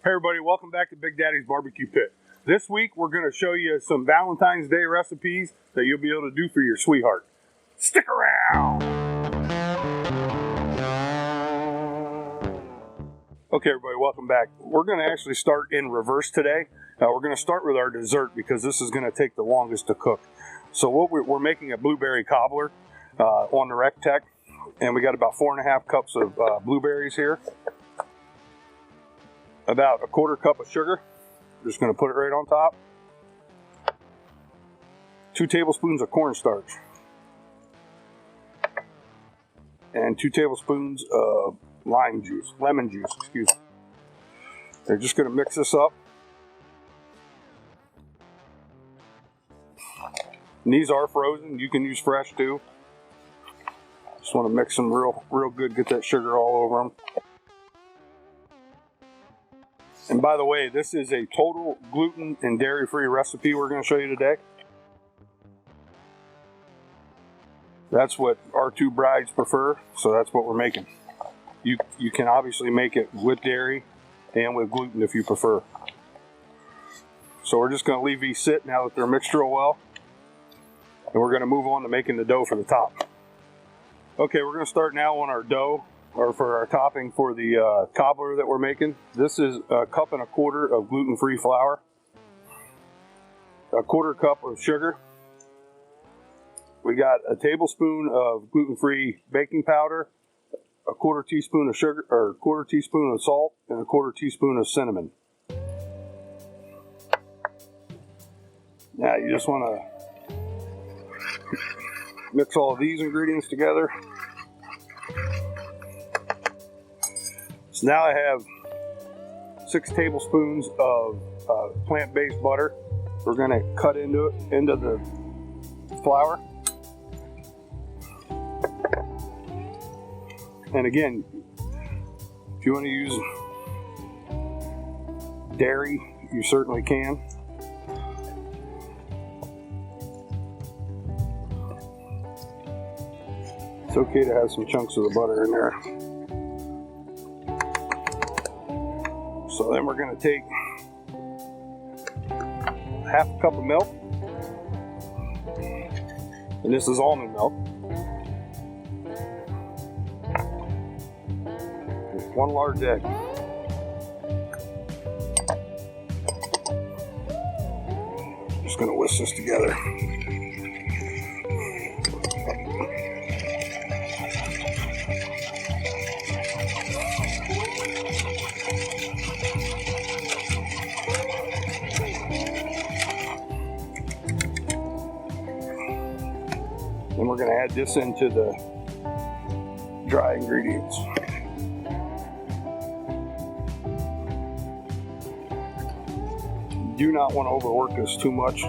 Hey everybody, welcome back to Big Daddy's Barbecue Pit. This week we're going to show you some Valentine's Day recipes that you'll be able to do for your sweetheart. Stick around! Okay everybody, welcome back. We're going to actually start in reverse today. We're going to start with our dessert because this is going to take the longest to cook. So what we're making a blueberry cobbler on the Rectech, and we got about 4.5 cups of blueberries here. About a 1/4 cup of sugar. Just going to put it right on top. 2 tablespoons of cornstarch. And 2 tablespoons of lemon juice, excuse me. They're just going to mix this up. And these are frozen. You can use fresh too. Just want to mix them real good, get that sugar all over them. And by the way, this is a total gluten and dairy-free recipe we're going to show you today. That's what our 2 brides prefer, so that's what we're making. You can obviously make it with dairy and with gluten if you prefer. So we're just going to leave these sit now that they're mixed real well. And we're going to move on to making the dough for the top. Okay, we're going to start now on our dough, or for our topping for the cobbler that we're making. This is 1.25 cups of gluten-free flour, a 1/4 cup of sugar. We got a tablespoon of gluten-free baking powder, a 1/4 teaspoon of sugar, or 1/4 teaspoon of salt, and a 1/4 teaspoon of cinnamon. Now you just want to mix all of these ingredients together. So now I have 6 tablespoons of plant-based butter. We're going to cut into the flour. And again, if you want to use dairy, you certainly can. It's okay to have some chunks of the butter in there. So then we're going to take 1/2 cup of milk, and this is almond milk. 1 large egg. Just going to whisk this together. Then we're going to add this into the dry ingredients. Do not want to overwork this too much.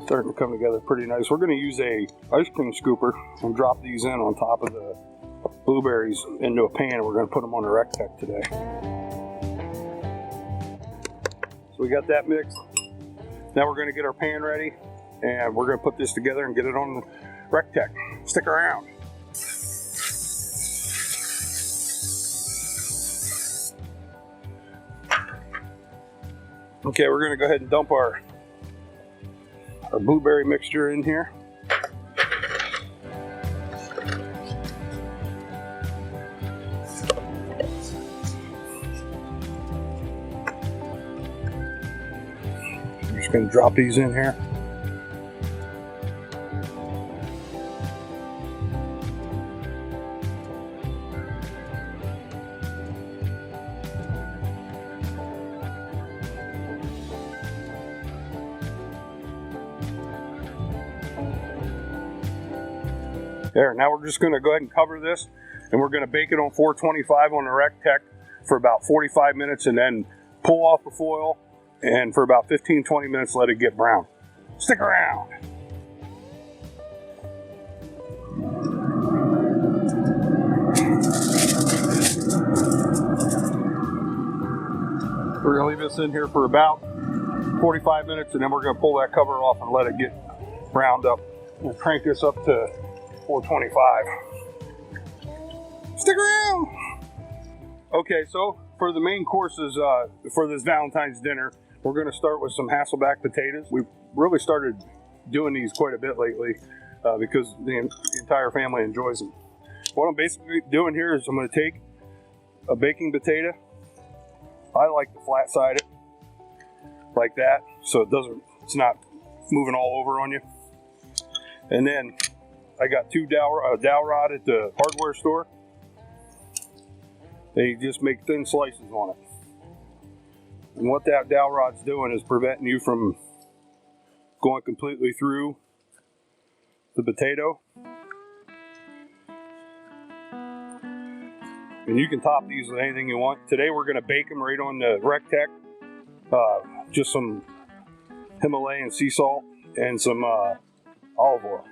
Starting to come together pretty nice. We're going to use a ice cream scooper and drop these in on top of the blueberries into a pan, and we're going to put them on the Rectech today. So we got that mixed. Now we're going to get our pan ready, and we're going to put this together and get it on the Rectech. Stick around. Okay, we're going to go ahead and dump our blueberry mixture in here. I'm just going to drop these in here. There, now we're just going to go ahead and cover this, and we're going to bake it on 425 on the Rectech for about 45 minutes, and then pull off the foil, and for about 15-20 minutes let it get brown. Stick around. We're going to leave this in here for about 45 minutes, and then we're going to pull that cover off and let it get browned up. We'll crank this up to 425. Stick around. Okay, so for the main courses for this Valentine's dinner, we're going to start with some Hasselback potatoes. We've really started doing these quite a bit lately because the entire family enjoys them. What I'm basically doing here is I'm going to take a baking potato. I like to flat side it like that so it's not moving all over on you. And then I got two dowel rod at the hardware store. They just make thin slices on it. And what that dowel rod's doing is preventing you from going completely through the potato. And you can top these with anything you want. Today we're going to bake them right on the Rectech. Just some Himalayan sea salt and some olive oil.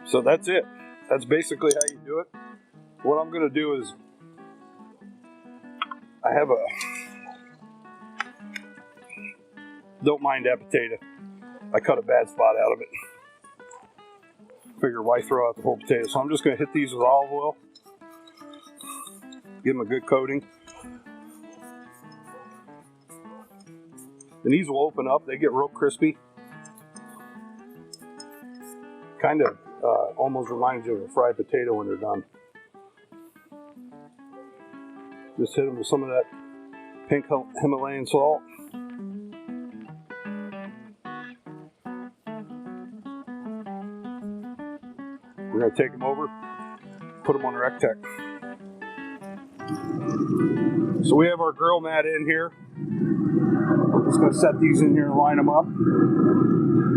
So that's it. That's basically how you do it. What I'm going to do is don't mind that potato. I cut a bad spot out of it. Figure why throw out the whole potato. So I'm just going to hit these with olive oil. Give them a good coating. And these will open up. They get real crispy. Kind of almost reminds you of a fried potato when they're done. Just hit them with some of that pink Himalayan salt. We're going to take them over, put them on the Rectech. So we have our grill mat in here. We're just going to set these in here and line them up.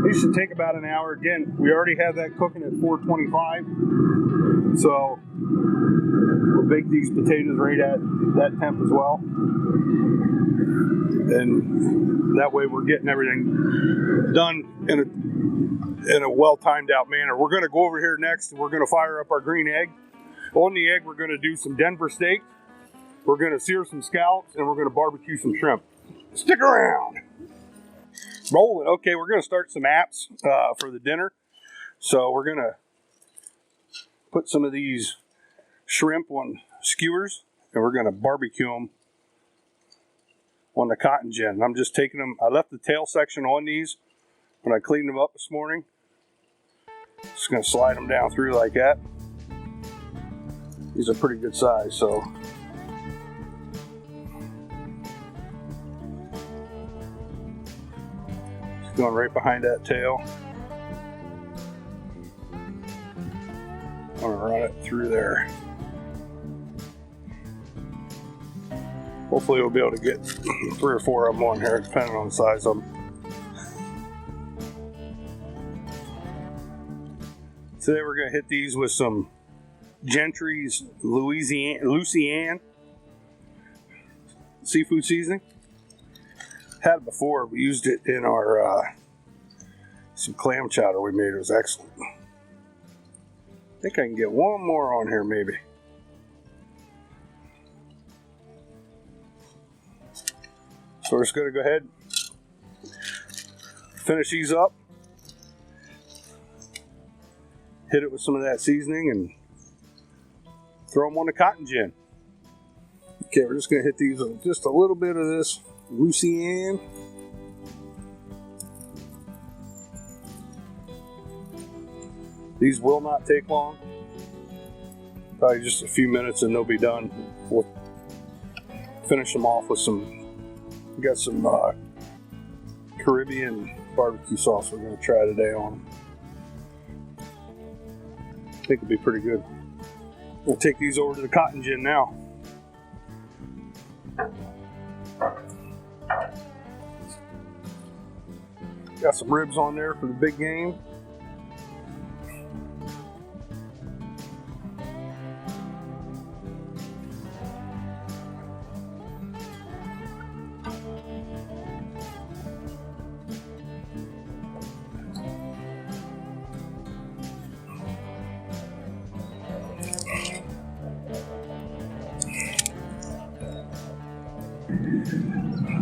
These should take about an hour. Again, we already have that cooking at 425. So we'll bake these potatoes right at that temp as well. And that way we're getting everything done in a well-timed out manner. We're going to go over here next and we're going to fire up our green egg. On the egg, we're going to do some Denver steak. We're going to sear some scallops and we're going to barbecue some shrimp. Stick around. Rolling. Okay, we're going to start some apps for the dinner. So we're going to put some of these shrimp on skewers and we're going to barbecue them on the cotton gin. I'm just taking them. I left the tail section on these when I cleaned them up this morning. Just going to slide them down through like that. These are pretty good size, so just going right behind that tail. I'm going to run it through there. Hopefully we'll be able to get 3 or 4 of them on here, depending on the size of them. Today we're going to hit these with some Gentry's Loosey seafood seasoning. Had it before. We used it in our some clam chowder we made. It was excellent. I think I can get one more on here maybe. So we're just going to go ahead and finish these up. Hit it with some of that seasoning and throw them on the cotton gin. Okay, we're just going to hit these with just a little bit of this Loosey. These will not take long. Probably just a few minutes and they'll be done. We'll finish them off with we got some Caribbean barbecue sauce we're going to try today on them. I think it'll be pretty good. We'll take these over to the cotton gin now. Got some ribs on there for the big game.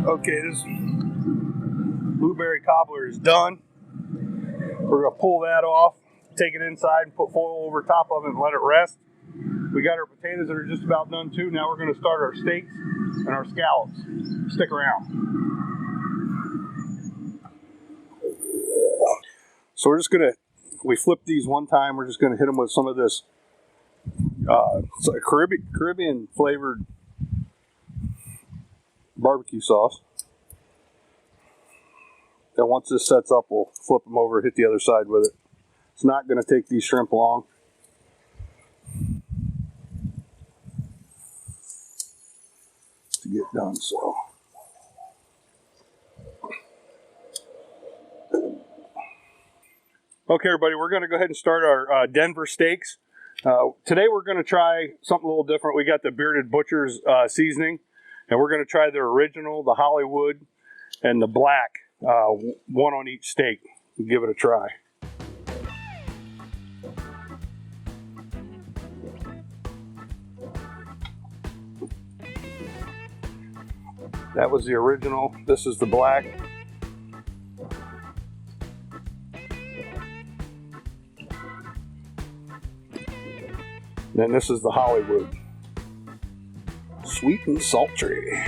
Okay, this blueberry cobbler is done. We're going to pull that off, take it inside and put foil over top of it and let it rest. We got our potatoes that are just about done too. Now we're going to start our steaks and our scallops. Stick around. So we're just going to, we flip these one time. We're just going to hit them with some of this Caribbean flavored barbecue sauce. Then once this sets up, we'll flip them over, hit the other side with it. It's not going to take these shrimp long. To get done, so. Okay, everybody, we're going to go ahead and start our Denver steaks. Today we're going to try something a little different. We got the Bearded Butcher's seasoning, and we're going to try the original, the Hollywood, and the black, one on each steak. Give it a try. That was the original. This is the black. Then this is the Hollywood. Sweet and sultry.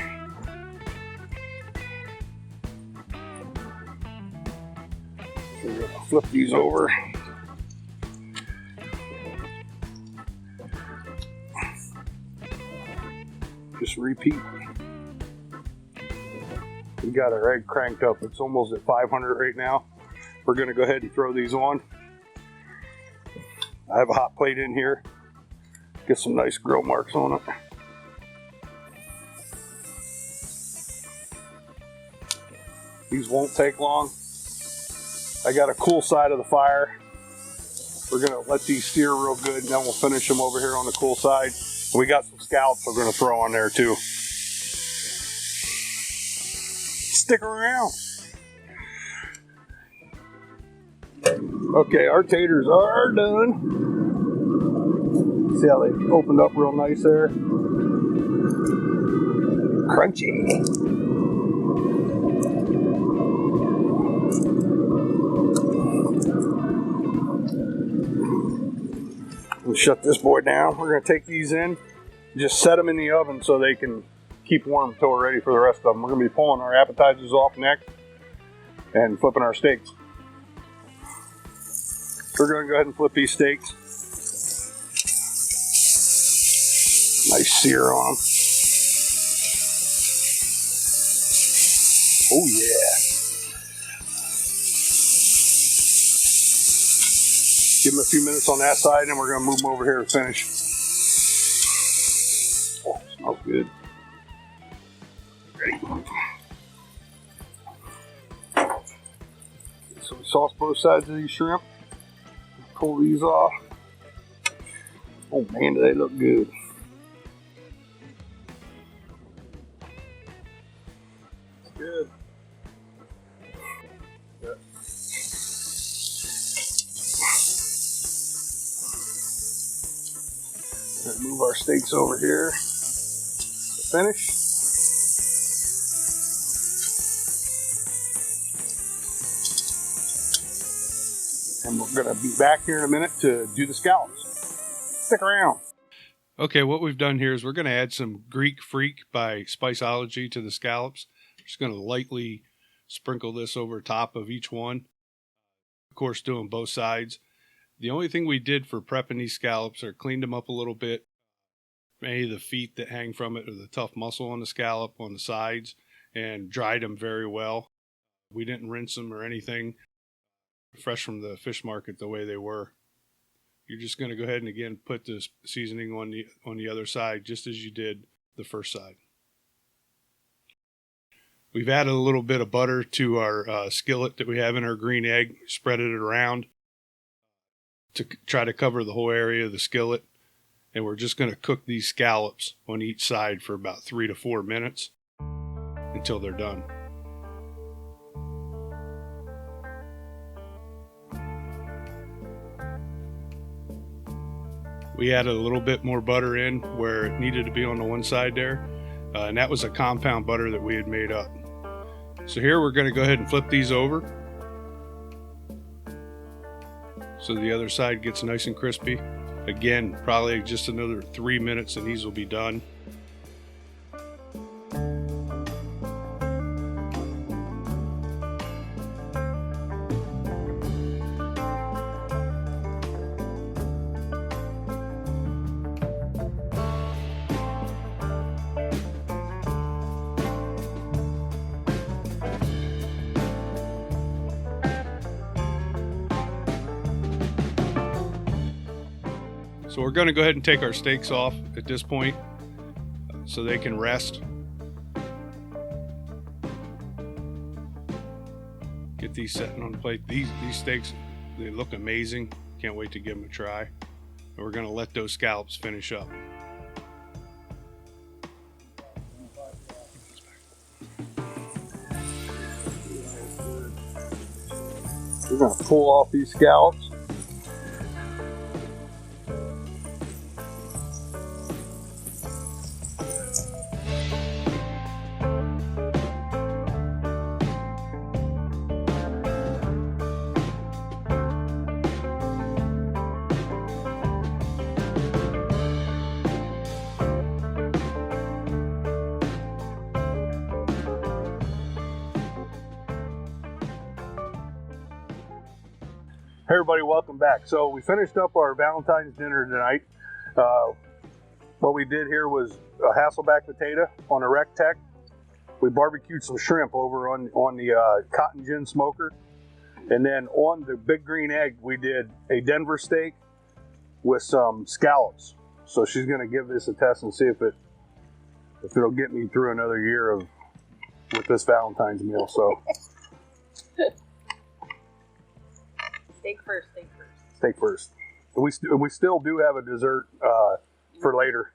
So we're gonna flip these over. Just repeat. We got our egg cranked up. It's almost at 500 right now. We're going to go ahead and throw these on. I have a hot plate in here. Get some nice grill marks on it. These won't take long. I got a cool side of the fire. We're going to let these sear real good, and then we'll finish them over here on the cool side. We got some scallops we're going to throw on there too. Stick around. Okay, our taters are done. See how they opened up real nice there? Crunchy. We'll shut this boy down. We're going to take these in, just set them in the oven so they can keep warm until we're ready for the rest of them. We're going to be pulling our appetizers off next and flipping our steaks. We're going to go ahead and flip these steaks. Nice sear on them. Oh yeah. Give them a few minutes on that side, and we're going to move them over here to finish. Oh, smells good. Ready. So we sauce both sides of these shrimp. Pull these off. Oh man, do they look good. Good. Move our steaks over here to finish. And we're going to be back here in a minute to do the scallops. Stick around. Okay, what we've done here is we're going to add some Greek Freak by Spiceology to the scallops. Just going to lightly sprinkle this over top of each one. Of course, doing both sides. The only thing we did for prepping these scallops are cleaned them up a little bit. Any of the feet that hang from it or the tough muscle on the scallop on the sides, and dried them very well. We didn't rinse them or anything. Fresh from the fish market the way they were. You're just going to go ahead and again put this seasoning on the other side just as you did the first side. We've added a little bit of butter to our skillet that we have in our green egg, spread it around to try to cover the whole area of the skillet. And we're just going to cook these scallops on each side for about 3 to 4 minutes until they're done. We added a little bit more butter in where it needed to be on the one side there. And that was a compound butter that we had made up. So here we're going to go ahead and flip these over so the other side gets nice and crispy. Again, probably just another 3 minutes and these will be done. So we're going to go ahead and take our steaks off at this point so they can rest. Get these setting on the plate. These steaks, they look amazing. Can't wait to give them a try. And we're going to let those scallops finish up. We're going to pull off these scallops. Hey everybody, welcome back. So we finished up our Valentine's dinner tonight. What we did here was a Hasselback potato on a Rectech. We barbecued some shrimp over on the cotton gin smoker. And then on the big green egg, we did a Denver steak with some scallops. So she's gonna give this a test and see if it'll get me through another year with this Valentine's meal. So. Steak first, steak first. Steak first. We still do have a dessert for later.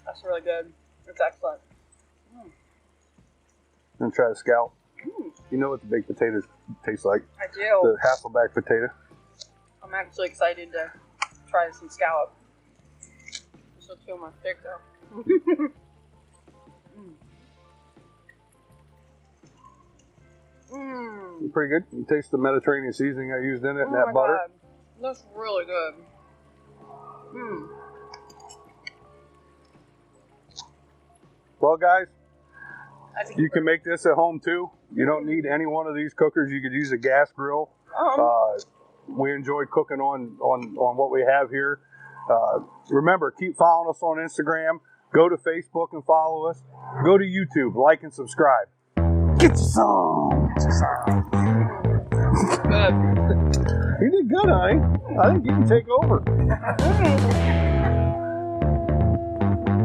That's really good. It's excellent. I'm gonna try the scallop. You know what the baked potatoes taste like. I do. The Hasselback potato. I'm actually excited to try some scallop. This will kill my steak though. Pretty good. You taste the Mediterranean seasoning I used in it and that butter. God. That's really good. Well, guys, you can make this at home too. You don't need any one of these cookers. You could use a gas grill. We enjoy cooking on what we have here. Remember, keep following us on Instagram. Go to Facebook and follow us. Go to YouTube, like and subscribe. Get you some. Get you some. Good. You did good, honey. I think you can take over.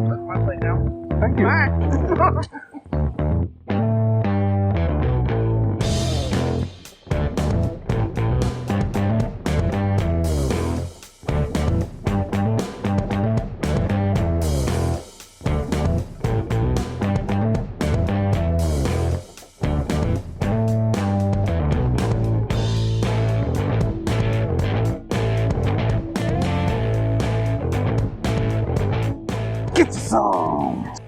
That's my plate now. Thank you. Get you some.